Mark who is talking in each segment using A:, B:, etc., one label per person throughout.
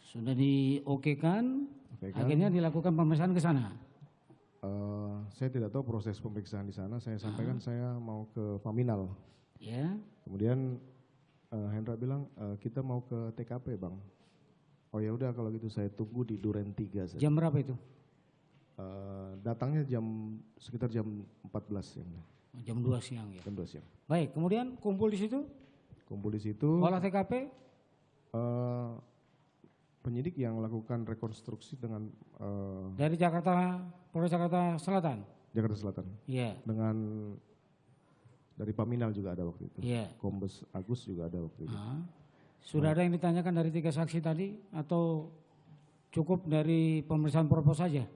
A: Sudah di-okekan,
B: Oke kan?
A: akhirnya dilakukan pemeriksaan ke sana.
B: Saya tidak tahu proses pemeriksaan di sana. Saya sampaikan saya mau ke Paminal.
A: Ya,
B: Kemudian Hendra bilang kita mau ke TKP bang. Oh ya udah kalau gitu saya tunggu di Duren 3 saja.
A: jam berapa itu?
B: Datangnya sekitar jam 14 siang.
A: Jam 2 siang ya.
B: Jam 2 siang.
A: Baik, kemudian kumpul di situ,
B: Kumpul di situ.
A: olah TKP,
B: Penyidik yang melakukan rekonstruksi dengan
A: dari Jakarta, Polres Jakarta Selatan.
B: Jakarta Selatan.
A: Iya,
B: Dengan dari Paminal juga ada waktu itu.
A: iya.
B: Kombes Agus juga ada waktu itu.
A: Sudah ada yang ditanyakan dari 3 saksi tadi atau cukup dari pemeriksaan propos saja?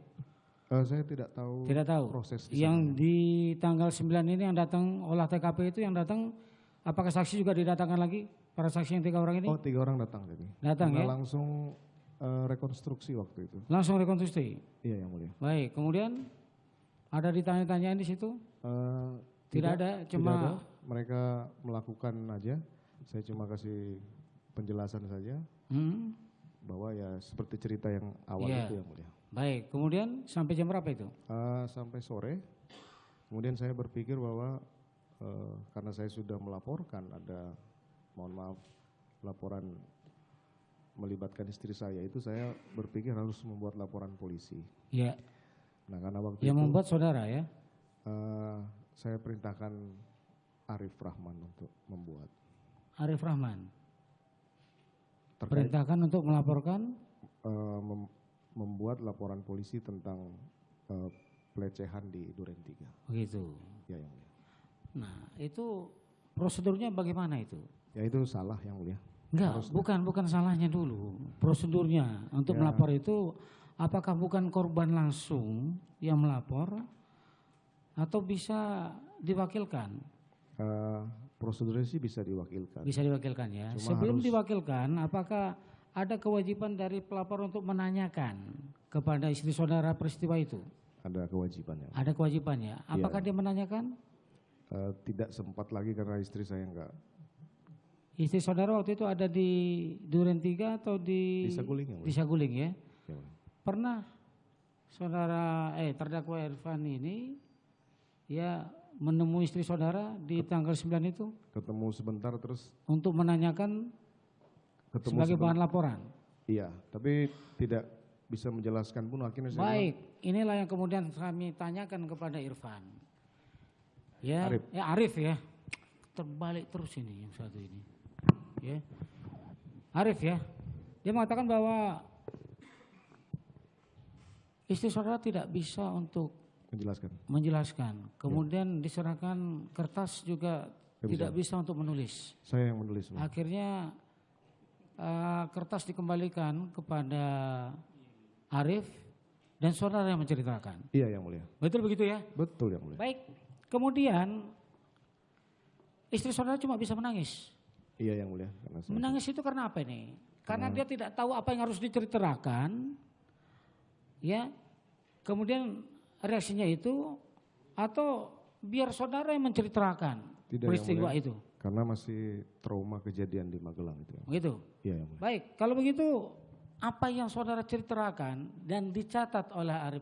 B: Saya tidak tahu.
A: Tidak tahu.
B: Proses di
A: Yang
B: sana.
A: di tanggal 9 ini yang datang olah TKP itu yang datang, apakah saksi juga didatangkan lagi? Para saksi yang 3 orang ini?
B: Oh 3 orang datang jadi.
A: Datang
B: Karena
A: ya?
B: langsung rekonstruksi waktu itu.
A: Langsung rekonstruksi.
B: Iya yang mulia.
A: Baik, kemudian ada ditanya-tanyain di situ? Tidak ada, cuma
B: tidak ada. Mereka melakukan aja. Saya cuma kasih penjelasan saja bahwa ya seperti cerita yang awal
A: Iya.
B: itu yang mulia.
A: Baik, kemudian sampai jam berapa itu?
B: Sampai sore. Kemudian saya berpikir bahwa karena saya sudah melaporkan ada, mohon maaf, laporan melibatkan istri saya itu, saya berpikir harus membuat laporan polisi.
A: Ya,
B: Nah karena waktu
A: yang
B: itu
A: membuat saudara ya?
B: saya perintahkan Arif Rahman untuk membuat.
A: Arif Rahman.
B: Terkait
A: Perintahkan untuk melaporkan?
B: membuat laporan polisi tentang pelecehan di Duren 3.
A: Begitu.
B: Ya yang mulia.
A: Nah, itu prosedurnya bagaimana itu?
B: Ya itu salah yang mulia.
A: Enggak, bukan salahnya dulu. Prosedurnya untuk
B: Ya.
A: melapor itu apakah bukan korban langsung yang melapor atau bisa diwakilkan?
B: Prosedurnya sih bisa diwakilkan.
A: Bisa diwakilkan ya.
B: Cuma
A: Sebelum
B: harus-
A: diwakilkan, apakah ada kewajiban dari pelapor untuk menanyakan kepada istri saudara peristiwa itu?
B: Ada kewajibannya.
A: Ada kewajibannya. Apakah dia menanyakan?
B: Tidak sempat lagi karena istri saya enggak.
A: Istri saudara waktu itu ada di Duren 3 atau di
B: Saguling yang
A: di
B: mulia.
A: Saguling ya?
B: Ya, mulia.
A: Pernah saudara terdakwa Irfan ini ya menemui istri saudara di tanggal 9 itu
B: Ketemu sebentar terus
A: untuk menanyakan
B: ketemu
A: sebagai
B: sebentar.
A: bahan laporan.
B: Iya, tapi tidak bisa menjelaskan pun akhirnya saya
A: Baik, inilah yang kemudian kami tanyakan kepada Irfan. Ya,
B: Arif.
A: ya Arif ya. Terbalik terus ini yang satu ini. Ya. Arif ya. Dia mengatakan bahwa istri saudara tidak bisa untuk menjelaskan. Kemudian diserahkan kertas juga tidak bisa untuk menulis.
B: Saya yang menulis. Mulia.
A: Akhirnya kertas dikembalikan kepada Arif dan saudara yang menceritakan.
B: Iya yang mulia.
A: Betul begitu ya?
B: Betul yang mulia.
A: Baik. Kemudian istri saudara cuma bisa menangis.
B: Iya yang mulia. Karena saya
A: Menangis itu karena apa ini? Karena dia tidak tahu apa yang harus diceritakan. Ya. Kemudian reaksinya itu atau biar saudara yang menceritakan
B: Tidak,
A: peristiwa
B: yang mulia.
A: itu.
B: Karena masih trauma kejadian di Magelang itu.
A: Begitu.
B: Iya yang mulia.
A: Baik, kalau begitu apa yang saudara ceritakan dan dicatat oleh Arif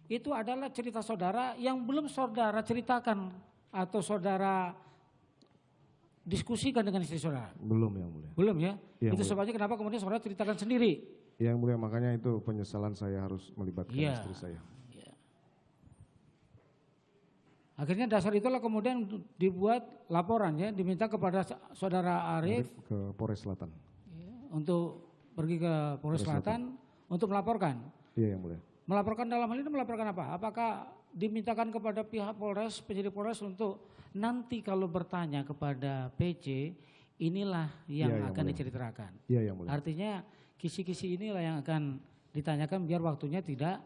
A: itu adalah cerita saudara yang belum saudara ceritakan atau saudara diskusikan dengan istri saudara.
B: Belum yang mulia.
A: Belum ya?
B: Iya,
A: Itu
B: mulia.
A: sebabnya kenapa kemudian saudara ceritakan sendiri.
B: Yang mulia makanya itu penyesalan saya harus melibatkan
A: Iya.
B: istri saya.
A: Ya. Akhirnya dasar itulah kemudian dibuat laporan ya, diminta kepada saudara Arif
B: Ke Polres Selatan.
A: untuk pergi ke Polres Selatan untuk melaporkan.
B: Iya yang mulia.
A: Melaporkan dalam hal ini melaporkan apa? Apakah dimintakan kepada pihak Polres, penyidik Polres untuk nanti kalau bertanya kepada PC, inilah yang
B: Iya, yang
A: akan
B: mulia.
A: diceritakan.
B: Iya yang mulia.
A: Artinya kisi-kisi inilah yang akan ditanyakan biar waktunya tidak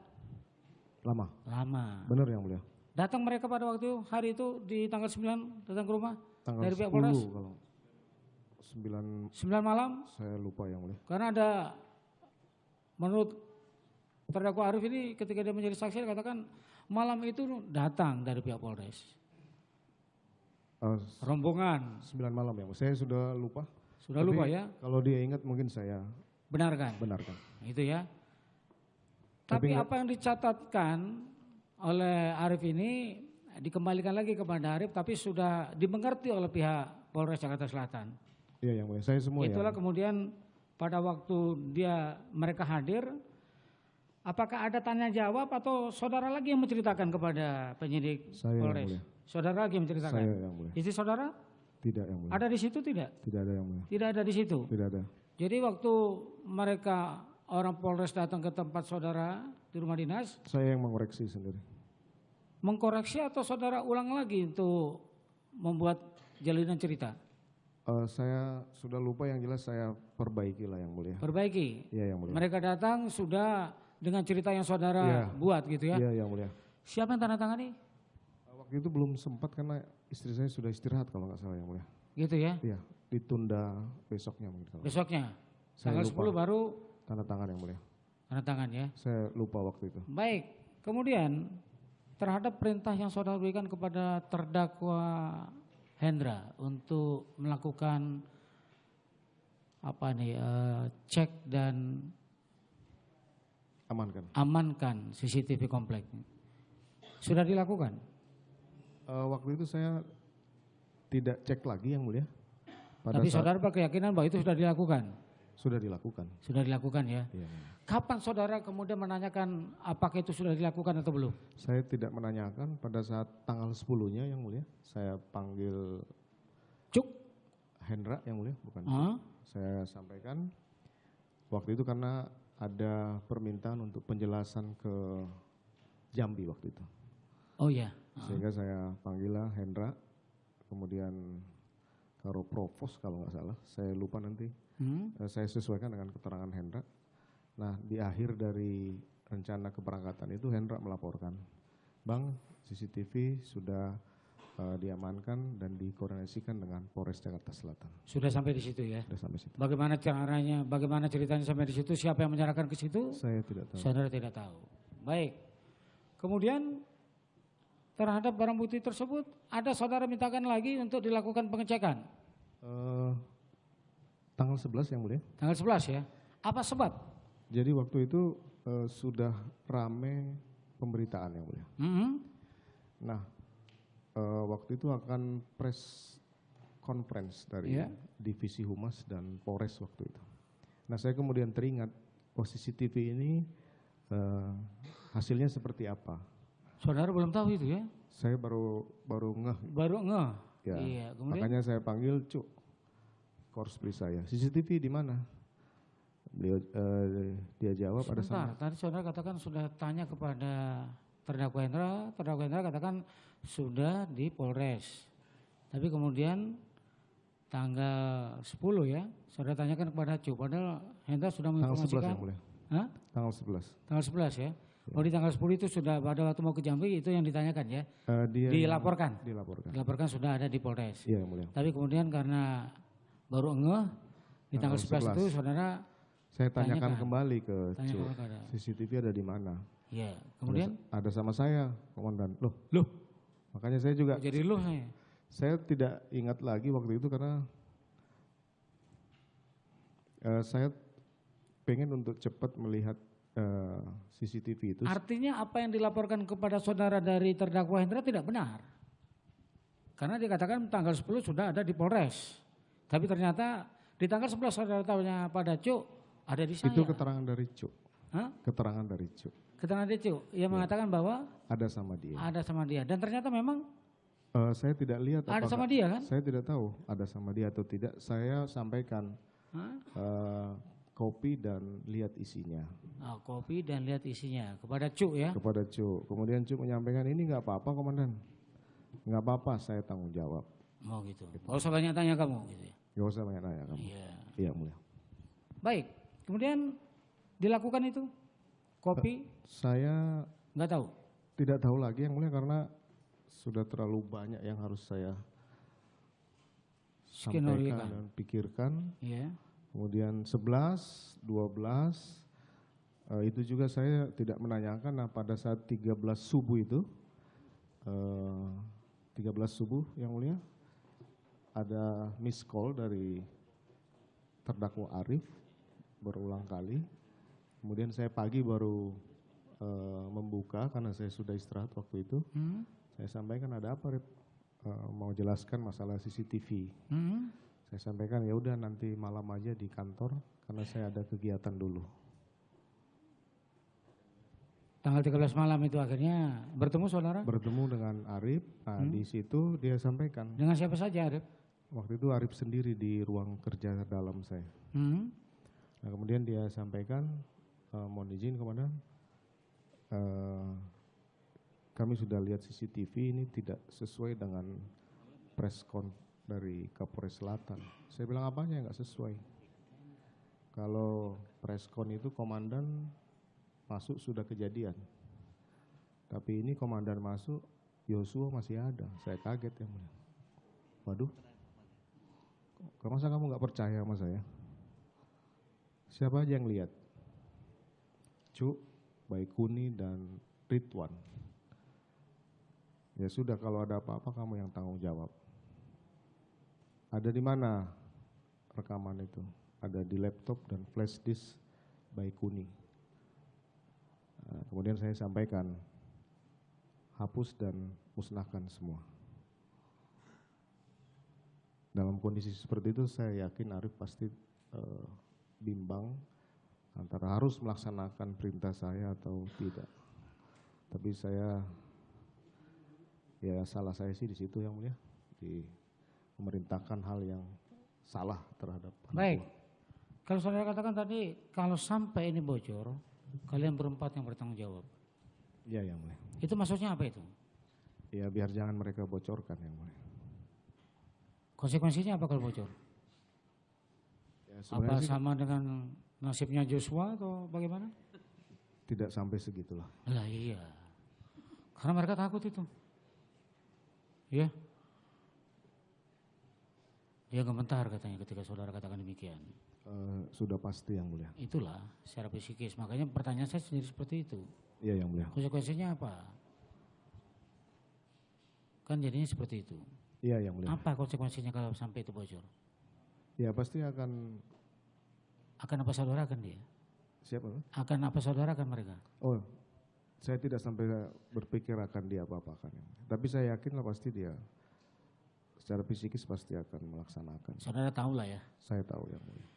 B: Lama.
A: lama.
B: Benar yang mulia.
A: Datang mereka pada waktu hari itu di tanggal 9 datang ke rumah
B: Tanggal
A: dari pihak
B: 10
A: Polres.
B: kalau 9
A: 9 malam
B: saya lupa yang mulia.
A: karena ada menurut terdakwa Arif ini ketika dia menjadi saksi dia katakan malam itu datang dari pihak Polres. Rombongan.
B: 9 malam yang mulia. Saya sudah lupa.
A: Sudah
B: Tapi
A: lupa ya?
B: Kalau dia ingat mungkin saya
A: benarkan.
B: Benarkan.
A: Itu ya.
B: Tapi
A: Tapi apa yang dicatatkan oleh Arif ini dikembalikan lagi kepada Arif, tapi sudah dimengerti oleh pihak Polres Jakarta Selatan.
B: Iya yang mulia, saya semua
A: Itulah
B: yang
A: kemudian pada waktu mereka hadir, apakah ada tanya jawab atau saudara lagi yang menceritakan kepada penyidik
B: Saya yang
A: Polres?
B: mulia.
A: Saudara lagi yang menceritakan.
B: Saya yang mulia.
A: Istri saudara
B: Tidak yang mulia.
A: ada di situ tidak?
B: Tidak ada yang mulia.
A: Tidak ada di situ.
B: Tidak ada.
A: Jadi waktu mereka orang Polres datang ke tempat saudara di rumah dinas,
B: Saya yang mengoreksi sendiri.
A: mengkoreksi atau saudara ulang lagi untuk membuat jalinan cerita?
B: Saya sudah lupa, yang jelas saya perbaiki lah yang mulia.
A: Perbaiki.
B: Iya yang mulia.
A: Mereka datang sudah dengan cerita yang saudara
B: Iya.
A: buat gitu ya.
B: Iya yang mulia.
A: Siapa yang tanda tangani?
B: Waktu itu belum sempat karena istri saya sudah istirahat kalau nggak salah yang mulia.
A: Gitu ya.
B: Iya, ditunda besoknya mungkin. kalau-
A: Besoknya.
B: Saya
A: Tanggal
B: lupa.
A: 10 baru
B: Tanda tangan yang mulia.
A: tanda tangan ya.
B: Saya lupa waktu itu.
A: Baik. Kemudian terhadap perintah yang saudara berikan kepada terdakwa Hendra untuk melakukan cek dan
B: Amankan.
A: amankan CCTV komplek. Sudah dilakukan?
B: Waktu itu saya tidak cek lagi yang mulia. Pada
A: Tapi
B: saat
A: saudara berkeyakinan bahwa itu sudah dilakukan?
B: sudah dilakukan.
A: Sudah dilakukan ya.
B: Iya.
A: Kapan saudara kemudian menanyakan apakah itu sudah dilakukan atau belum?
B: Saya tidak menanyakan pada saat tanggal 10-nya yang mulia. Saya panggil
A: Cuk?
B: Hendra yang mulia, bukan.
A: Hah?
B: Saya sampaikan waktu itu karena ada permintaan untuk penjelasan ke Jambi waktu itu.
A: Oh ya.
B: Sehingga saya panggil lah Hendra, kemudian Karo Provos kalau nggak salah, saya lupa nanti. Saya sesuaikan dengan keterangan Hendra. Nah di akhir dari rencana keberangkatan itu Hendra melaporkan, Bang CCTV sudah diamankan dan dikoordinasikan dengan Polres Jakarta Selatan.
A: Sudah sampai di situ ya.
B: Sudah sampai situ.
A: Bagaimana caranya, bagaimana ceritanya sampai di situ, siapa yang menyerahkan ke situ?
B: Saya tidak tahu.
A: Saudara tidak tahu. Baik. Kemudian terhadap barang bukti tersebut ada saudara mintakan lagi untuk dilakukan pengecekan.
B: Tanggal 11 yang mulia.
A: Tanggal 11 ya. Apa sebab?
B: Jadi waktu itu sudah rame pemberitaan yang mulia. Nah waktu itu akan press conference dari Divisi Humas dan Polres waktu itu. Nah saya kemudian teringat, CCTV ini hasilnya seperti apa.
A: Saudara belum tahu itu ya?
B: Saya baru ngeh.
A: Baru ngeh.
B: Ya,
A: Iya, kemudian
B: makanya saya panggil Cuk, korps saya. CCTV di mana? Dia jawab ada
A: sebentar,
B: sama.
A: tadi saudara katakan sudah tanya kepada terdakwa Hendra katakan sudah di Polres. Tapi kemudian tanggal 10 ya, saudara tanyakan kepada Cuk, padahal Hendra sudah
B: Tanggal 11
A: menginformasikan.
B: yang mulia.
A: Hah?
B: Tanggal 11.
A: Tanggal 11 ya. Oh di tanggal 10 itu sudah pada waktu mau ke Jambi itu yang ditanyakan ya.
B: Dia
A: Dilaporkan.
B: Dilaporkan.
A: Dilaporkan sudah ada di Polres.
B: Iya yang mulia.
A: Tapi kemudian karena baru ngeh di tanggal 11 itu saudara
B: Saya tanyakan
A: tanyakan.
B: kembali ke
A: tanya
B: Cuk,
A: kepada.
B: CCTV ada di mana?
A: Ya, kemudian
B: Ada sama saya, Komandan. Loh,
A: loh
B: makanya saya juga
A: jadi loh
B: saya tidak ingat lagi waktu itu karena saya pengen untuk cepat melihat CCTV itu.
A: Artinya apa yang dilaporkan kepada saudara dari terdakwa Hendra tidak benar. Karena dikatakan tanggal 10 sudah ada di Polres. Tapi ternyata di tanggal 11 saudara tahunya pada Cuk ada di saya.
B: Itu keterangan dari Cuk.
A: Hah?
B: Keterangan dari Cuk.
A: Keterangan dari Cuk yang mengatakan bahwa
B: Ada sama dia.
A: ada sama dia. Dan ternyata memang
B: Saya tidak lihat
A: ada
B: apakah-
A: sama dia kan?
B: Saya tidak tahu ada sama dia atau tidak. Saya sampaikan kopi dan lihat isinya
A: Nah, kopi dan lihat isinya kepada Cuk ya.
B: kepada Cuk. Kemudian Cuk menyampaikan ini nggak apa-apa Komandan, nggak apa-apa, saya tanggung jawab.
A: Mau gitu. Gak usah banyak tanya kamu gitu ya.
B: Gak usah banyak nanya kamu.
A: Iya.
B: Iya mulia.
A: Baik. Kemudian dilakukan itu kopi
B: Saya
A: nggak tahu.
B: tidak tahu lagi yang mulia karena sudah terlalu banyak yang harus saya sampaikan
A: Skenario kan.
B: dan pikirkan.
A: Iya.
B: Kemudian 11, 12, itu juga saya tidak menanyakan. Nah pada saat 13 subuh itu, 13 subuh yang mulia, ada miss call dari terdakwa Arif berulang kali. Kemudian saya pagi baru membuka karena saya sudah istirahat waktu itu. Saya sampaikan, ada apa Rip? Mau jelaskan masalah CCTV. Saya sampaikan, ya udah nanti malam aja di kantor karena saya ada kegiatan dulu.
A: Tanggal 13 malam itu akhirnya bertemu saudara?
B: Bertemu dengan Arif, nah di situ dia sampaikan.
A: Dengan siapa saja Arif?
B: Waktu itu Arif sendiri di ruang kerja dalam saya. Nah kemudian dia sampaikan, mohon izin komandan, kami sudah lihat CCTV ini tidak sesuai dengan preskon dari Kapolres Selatan. Saya bilang apanya nggak sesuai. Kalau preskon itu komandan masuk sudah kejadian. Tapi ini komandan masuk, Yosua masih ada. Saya kaget ya mulia. Waduh, masa kamu nggak percaya sama saya? Siapa aja yang lihat? Cuk, Baikuni dan Ridwan. Ya sudah, kalau ada apa-apa kamu yang tanggung jawab. Ada di mana rekaman itu? Ada di laptop dan flash disk Baikuni. Nah, kemudian saya sampaikan, hapus dan musnahkan semua. Dalam kondisi seperti itu saya yakin Arif pasti bimbang antara harus melaksanakan perintah saya atau tidak. Tapi saya, ya salah saya sih di situ yang mulia, di memerintahkan hal yang salah terhadap.
A: Baik, kalau saudara katakan tadi kalau sampai ini bocor, kalian berempat yang bertanggung jawab.
B: Iya yang mulia.
A: Itu maksudnya apa itu?
B: Ya biar jangan mereka bocorkan yang mulia.
A: Konsekuensinya apa kalau bocor?
B: Ya,
A: Apa sama dengan nasibnya Joshua atau bagaimana?
B: tidak sampai segitulah.
A: Lah iya, karena mereka takut itu. Ya, dia gemetar katanya ketika saudara katakan demikian.
B: Sudah pasti yang mulia.
A: Itulah secara psikis, makanya pertanyaan saya sendiri seperti itu.
B: Iya yang mulia.
A: Konsekuensinya apa? Kan jadinya seperti itu.
B: Iya yang mulia.
A: Apa konsekuensinya kalau sampai itu bocor?
B: Ya pasti akan.
A: Akan apa saudara akan dia?
B: Siapa?
A: Akan apa saudara akan mereka?
B: Oh, saya tidak sampai berpikir akan dia apa-apakan. Tapi saya yakin lah pasti dia secara psikis pasti akan melaksanakan.
A: Saudara tahu lah ya.
B: Saya tahu yang mulia.